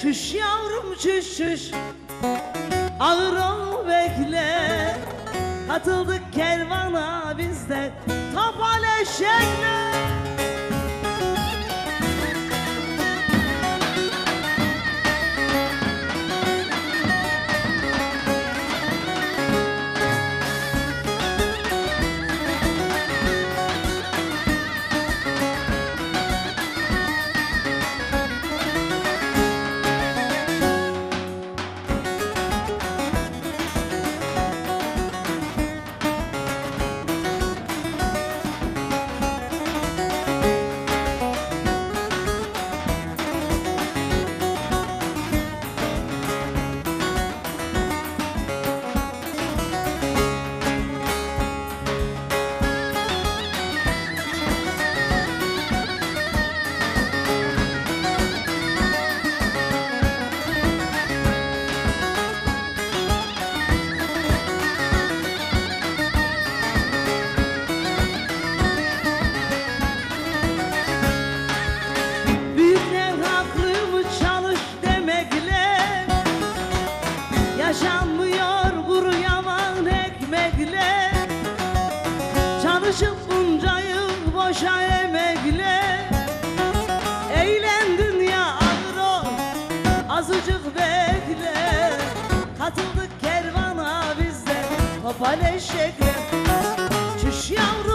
Çüş yavrum çüş çüş, ağır ol bekle. Katıldık kervana biz de topal eşekle. Yaşanmıyor kuru yavan ekmekle. Çalışıp bunca yıl boşa emekle. Eğlendin ya ağır ol, azıcık bekle. Katıldık kervana biz de topal eşekle. Çüş yavrum